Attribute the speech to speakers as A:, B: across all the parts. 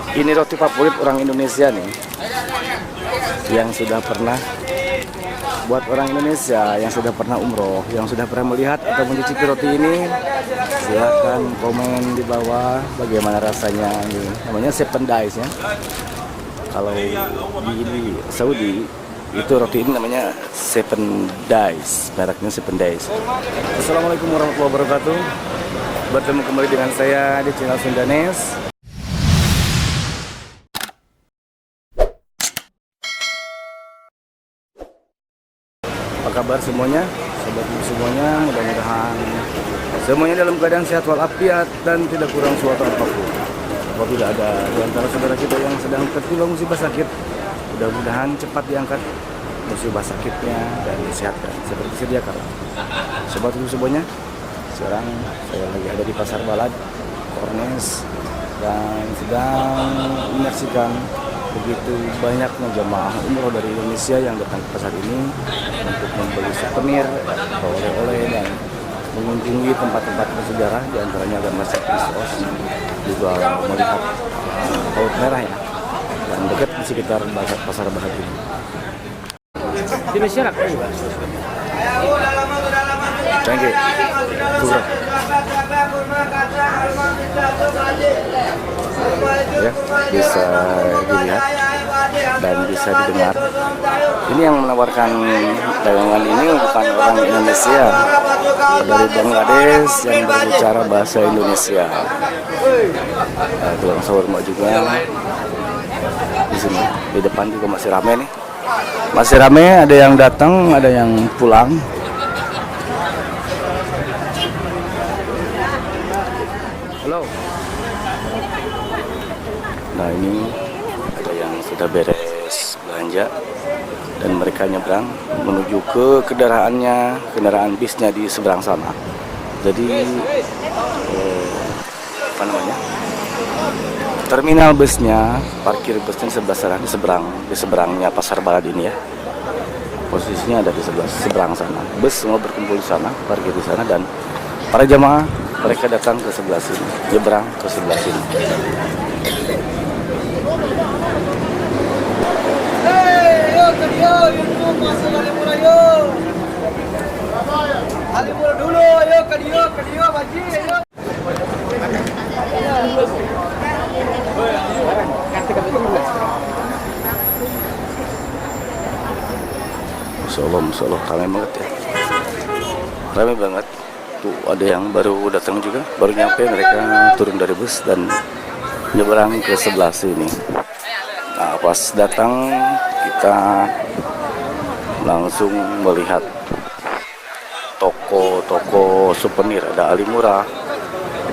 A: Ini roti favorit orang Indonesia nih, yang sudah pernah buat orang Indonesia yang sudah pernah umroh, yang sudah pernah melihat atau mencicipi roti ini, silahkan komen di bawah bagaimana rasanya. Ini namanya Seven Days ya. Kalau di Saudi itu roti ini namanya Seven Days, mereknya Seven Days. Assalamualaikum warahmatullahi wabarakatuh. Bertemu kembali dengan saya di channel Sundanes. Apa kabar semuanya, sobatku semuanya? Mudah-mudahan semuanya dalam keadaan sehat walafiat dan tidak kurang suatu apapun. Apabila ada di antara saudara kita yang sedang tertimpa musibah sakit, mudah-mudahan cepat diangkat musibah sakitnya dan disehatkan seperti sedia kala. Sobatku semuanya, sekarang saya lagi ada di Pasar Balad, Kornes, dan sedang menyaksikan begitu banyaknya jemaah umroh dari Indonesia yang datang ke pasar ini untuk membeli souvenir, oleh-oleh, dan mengunjungi tempat-tempat bersejarah, diantaranya ada Masjid Isros, juga melihat Laut Merah ya, dan dekat di sekitar Pasar Balad ini. Di masyarakat juga. Thank you. Ya, bisa dilihat dan bisa didengar. Ini yang menawarkan dagangan ini bukan orang Indonesia, dari Bangladesh yang berbicara bahasa Indonesia. Tukang shawarma juga di sini. Di depan juga masih ramai nih. Masih ramai, ada yang datang, ada yang pulang. Halo. Nah, ini ada yang sudah beres belanja dan mereka nyebrang menuju ke kendaraan bisnya di seberang sana. Jadi apa namanya? Terminal busnya, parkir busnya di sebelah sana, di seberangnya Pasar Balad ini ya. Posisinya ada di seberang sana. Bus semua berkumpul di sana, parkir di sana, dan para jamaah mereka datang ke sebelah sini, nyebrang ke sebelah sini. Masya Allah, ramai banget ya. Ramai banget. Tuh ada yang baru datang juga, baru nyampe, mereka turun dari bus dan nyebrang ke sebelah sini. Nah, pas datang kita langsung melihat toko-toko souvenir. Ada Ali Murah,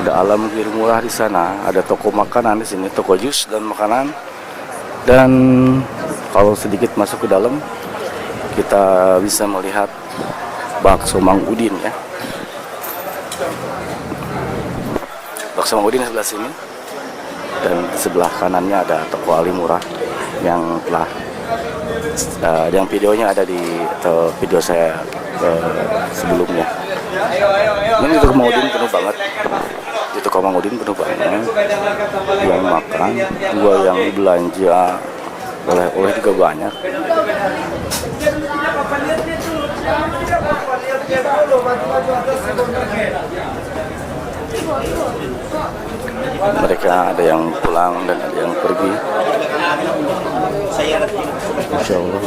A: ada Alamgir Murah di sana, ada toko makanan di sini, toko jus dan makanan. Dan kalau sedikit masuk ke dalam, kita bisa melihat bakso Mang Udin ya. Bakso Mang Udin sebelah sini. Dan di sebelah kanannya ada toko Ali Murah yang telah yang videonya ada di video saya sebelumnya. Ini toko Mang Udin penuh banget. Di toko Mang Udin penuh banget. Yang makan, gua yang belanja, oleh-oleh juga banyak. Mereka ada yang pulang dan ada yang pergi. Masya Allah.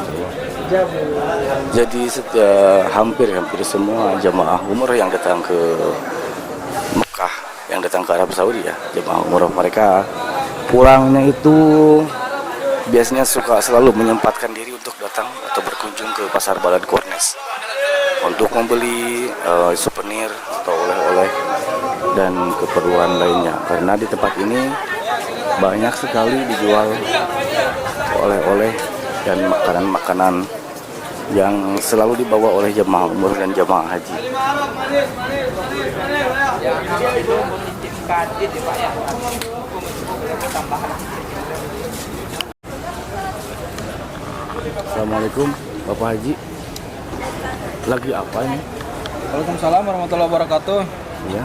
A: Jadi hampir semua jemaah umroh yang datang ke Mekah, yang datang ke Arab Saudi ya, jemaah umroh mereka pulangnya itu biasanya suka selalu menyempatkan diri untuk datang atau berkunjung ke Pasar Balad Kornes untuk membeli souvenir atau oleh-oleh dan keperluan lainnya, karena di tempat ini banyak sekali dijual oleh-oleh dan makanan-makanan yang selalu dibawa oleh jemaah umroh dan jemaah haji. Assalamualaikum Bapak Haji. Lagi apa ini?
B: Waalaikumsalam warahmatullahi wabarakatuh.
A: Ya.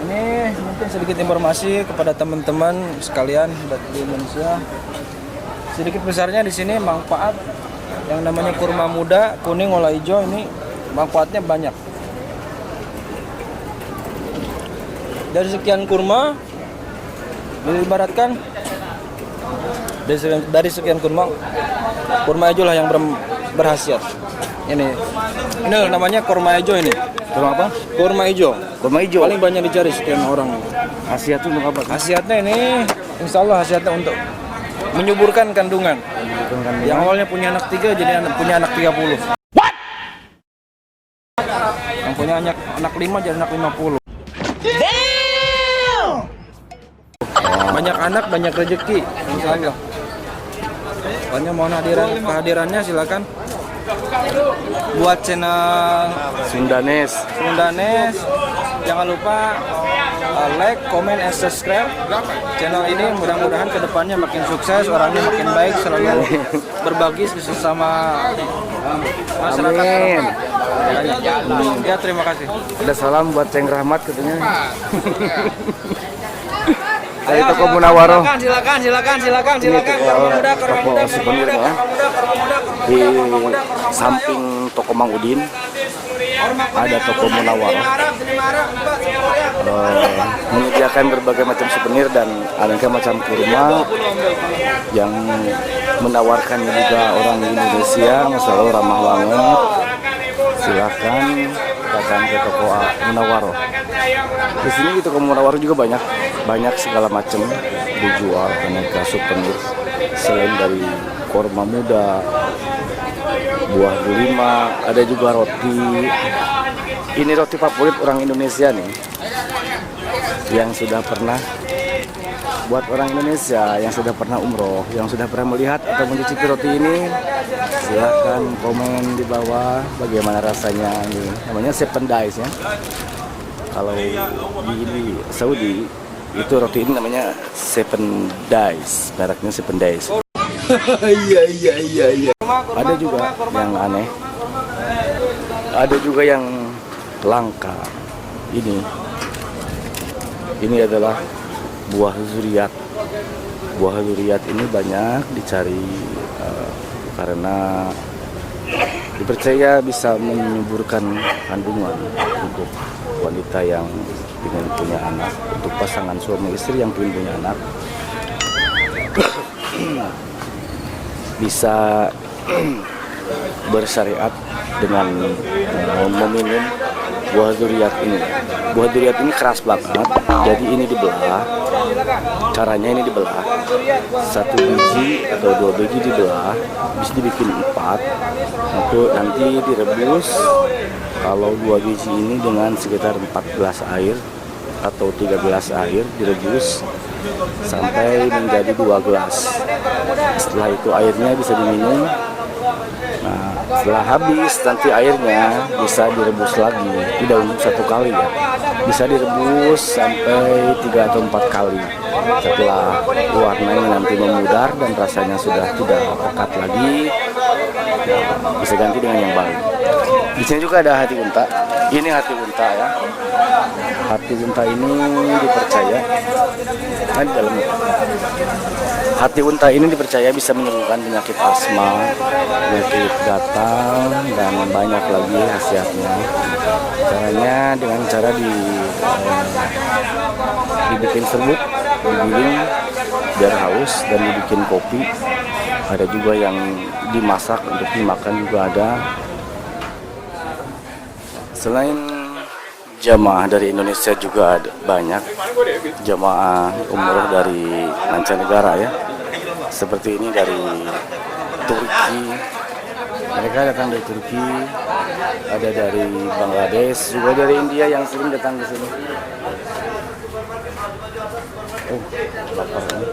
B: Ini mungkin sedikit informasi kepada teman-teman sekalian di Indonesia. Sedikit besarnya di sini manfaat yang namanya kurma muda, kuning, olah hijau ini manfaatnya banyak. Dari sekian kurma diibaratkan dari sekian kurma hijau lah yang berkhasiat. Ini namanya kurma hijau ini.
A: Kurma apa?
B: Kurma hijau.
A: Kurma hijau.
B: Paling banyak dicari sekian orang.
A: Khasiat itu untuk apa?
B: Khasiatnya ini, insya Allah khasiatnya untuk menyuburkan kandungan. Yang awalnya punya anak 3 jadi punya anak 30. What? Yang punya anak 5 jadi anak 50. Damn! Banyak anak, banyak rezeki, insya Allah. Pokoknya mohon kehadirannya silakan. Buat channel
A: Sundanes.
B: Jangan lupa like, comment, and subscribe channel ini. Mudah-mudahan kedepannya makin sukses, orangnya makin baik, selalu berbagi sesama masyarakat.
A: Amin.
B: Ya, terima kasih.
A: Ada salam buat Ceng Rahmat katanya. Dari toko Munawaroh.
B: Silakan.
A: Toko souvenir ya. Di samping toko Mang Udin ada toko Munawaroh. Menyediakan berbagai macam souvenir dan aneka macam kurma yang menawarkan juga orang Indonesia. Masya Allah ramah banget. Silakan datang ke toko Munawaroh. Di sini di toko Munawaroh juga banyak segala macam dijual aneka souvenir. Selain dari kurma muda, buah delima, ada juga roti. Ini roti favorit orang Indonesia nih, yang sudah pernah buat orang Indonesia yang sudah pernah umroh, yang sudah pernah melihat atau mencicipi roti ini, silahkan komen di bawah bagaimana rasanya. Ini namanya Seven Days ya. Kalau di Saudi itu roti ini namanya Seven Days, mereknya Seven Days. Iya. Ada juga yang aneh, ada juga yang langka. Ini adalah buah zuriat. Buah zuriat ini banyak dicari karena dipercaya bisa menyuburkan kandungan untuk wanita yang ingin punya anak, untuk pasangan suami istri yang ingin punya anak. Bisa bersyariat dengan meminum buah duriat ini. Buah duriat ini keras banget, jadi ini dibelah. Caranya ini dibelah, 1 biji atau 2 biji dibelah, bisa dibikin 4. Nanti direbus. Kalau 2 biji ini dengan sekitar 14 air atau 13 air direbus sampai menjadi 2 gelas. Setelah itu airnya bisa diminum. Nah, setelah habis nanti airnya bisa direbus lagi, tidak untuk 1 kali ya, bisa direbus sampai 3 atau 4 kali. Setelah warnanya nanti memudar dan rasanya sudah tidak pekat lagi, bisa ganti dengan yang baru. Di sini juga ada hati unta. Ini hati unta ya. Hati unta ini dipercaya, nah di dalamnya. Hati unta ini dipercaya bisa menyembuhkan penyakit asma, penyakit gatal, dan banyak lagi khasiatnya. Caranya dengan cara dibikin serbuk, digiling biar haus, dan dibikin kopi. Ada juga yang dimasak untuk dimakan juga ada. Selain jamaah dari Indonesia juga ada banyak jamaah umroh dari mancanegara ya. Seperti ini dari Turki. Mereka datang dari Turki, ada dari Bangladesh, juga dari India yang sering datang ke sini. Oh, lapar nih.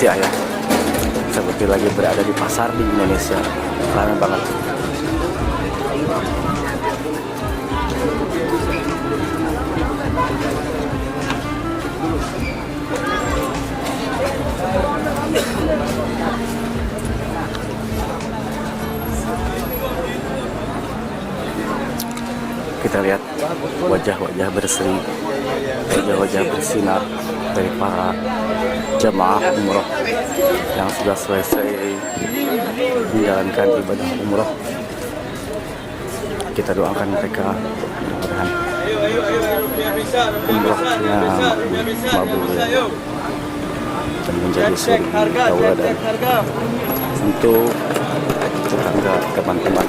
A: Indonesia ya. Seperti lagi berada di pasar di Indonesia. Ramai banget. Kita lihat wajah-wajah berseri, wajah-wajah bersinar dari para jemaah umroh yang sudah selesai menjalankan ibadah umroh. Kita doakan mereka mudah-mudahan umrohnya mabrur dan menjadi suri tauladan untuk tetangga teman-teman.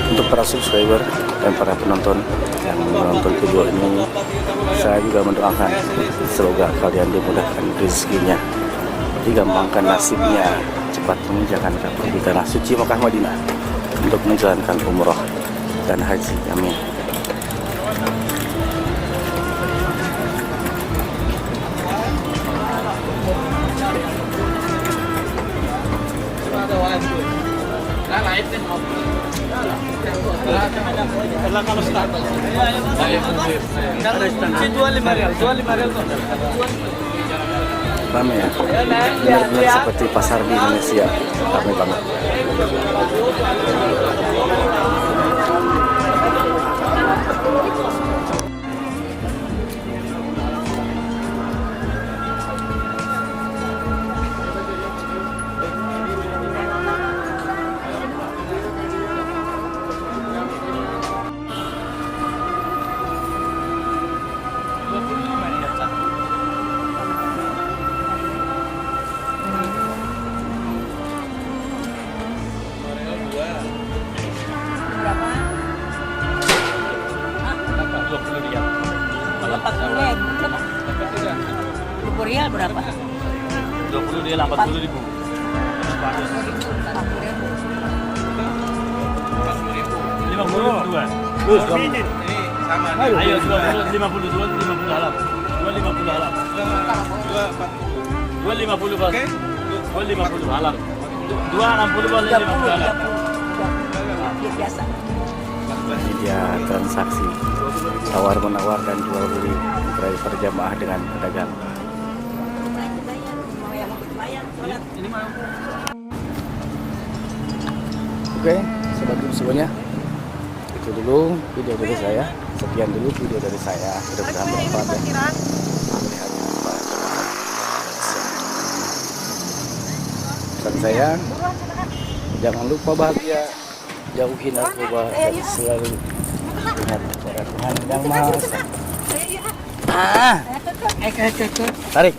A: Untuk para subscriber dan para penonton yang menonton video ini, saya juga mendoakan semoga kalian dimudahkan rezekinya, digampangkan nasibnya, cepat menginjakan kaki di tanah suci Mekah Madinah untuk menjalankan umroh dan haji. Amin. Ramai ya, benar-benar seperti pasar di Indonesia, ramai banget.
C: Rial berapa?
D: 20 dia 40 ribu. 50 dua. Ini sama. Ayo 50 halam. 250 halam. 250 bos. 250 halam. 260 bos 50 halam.
C: Biasa.
A: Ini dia transaksi tawar menawar dan jual beli driver jamaah dengan pedagang. Oke, sobat semuanya, itu dulu video dari saya. Sekian dulu video dari saya. Mudah-mudahan bermanfaat ya. Pesan saya, jangan lupa bahagia, jauhi narkoba dan selalu ingat kepada Tuhan yang Maha Esa. Tarik.